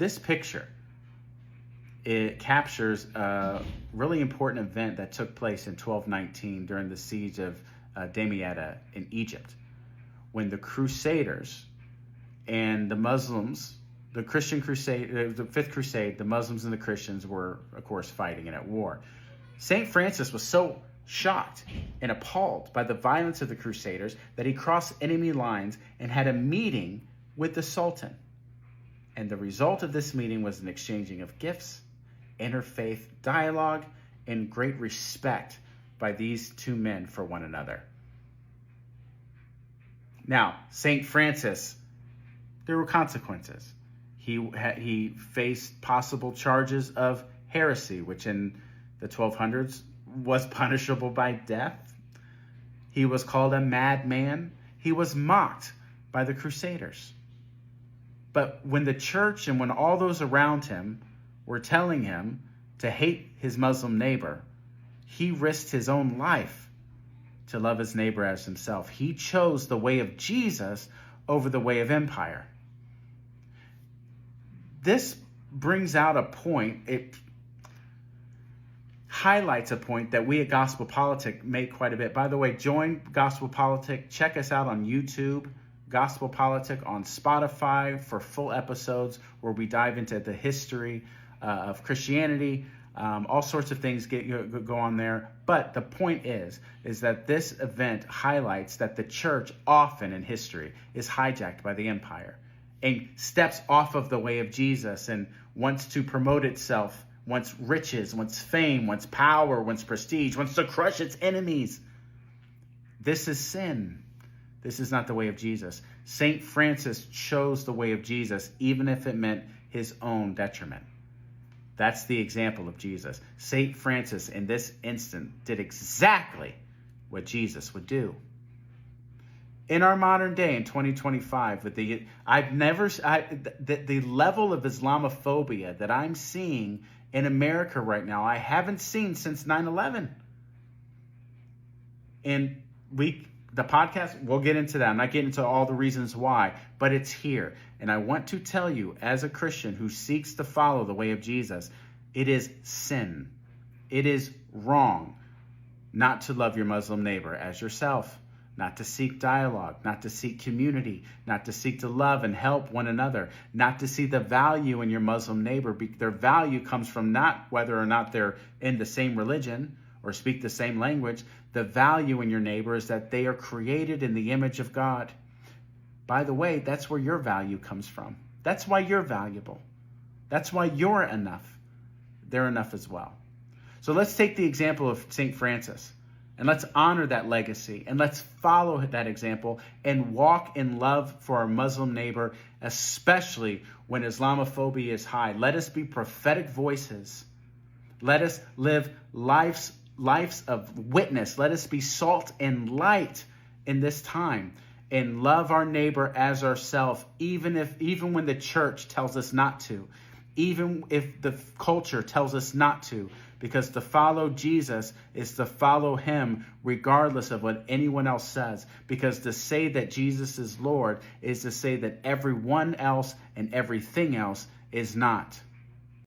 this picture, it captures a really important event that took place in 1219 during the siege of Damietta in Egypt, when the Crusaders and the Muslims, the Christian crusade, the Fifth Crusade, the Muslims and the Christians were, of course, fighting and at war. St. Francis was so shocked and appalled by the violence of the Crusaders that he crossed enemy lines and had a meeting with the Sultan. And the result of this meeting was an exchanging of gifts, interfaith dialogue, and great respect by these two men for one another. Now, St. Francis, there were consequences. He faced possible charges of heresy, which in the 1200s was punishable by death. He was called a madman. He was mocked by the Crusaders. But when the church and when all those around him were telling him to hate his Muslim neighbor, he risked his own life to love his neighbor as himself. He chose the way of Jesus over the way of empire. This brings out a point. It highlights a point that we at Gospel Politic make quite a bit. By the way, join Gospel Politic. Check us out on YouTube, Gospel Politic, on Spotify for full episodes where we dive into the history of Christianity. All sorts of things go on there. But the point is that this event highlights that the church often in history is hijacked by the empire and steps off of the way of Jesus and wants to promote itself, wants riches, wants fame, wants power, wants prestige, wants to crush its enemies. This is sin. This is not the way of Jesus. St. Francis chose the way of Jesus, even if it meant his own detriment. That's the example of Jesus. St. Francis, in this instant, did exactly what Jesus would do. In our modern day, in 2025, with the level of Islamophobia that I'm seeing in America right now, I haven't seen since 9/11. And the podcast, we'll get into that. I'm not getting into all the reasons why, but it's here. And I want to tell you, as a Christian who seeks to follow the way of Jesus, it is sin. It is wrong not to love your Muslim neighbor as yourself, not to seek dialogue, not to seek community, not to seek to love and help one another, not to see the value in your Muslim neighbor. Their value comes from not whether or not they're in the same religion or speak the same language. The value in your neighbor is that they are created in the image of God. By the way, that's where your value comes from. That's why you're valuable. That's why you're enough. They're enough as well. So let's take the example of St. Francis. And let's honor that legacy, and let's follow that example and walk in love for our Muslim neighbor, especially when Islamophobia is high. Let us be prophetic voices. Let us live lives of witness. Let us be salt and light in this time and love our neighbor as ourselves, even when the church tells us not to, even if the culture tells us not to. Because to follow Jesus is to follow him regardless of what anyone else says. Because to say that Jesus is Lord is to say that everyone else and everything else is not.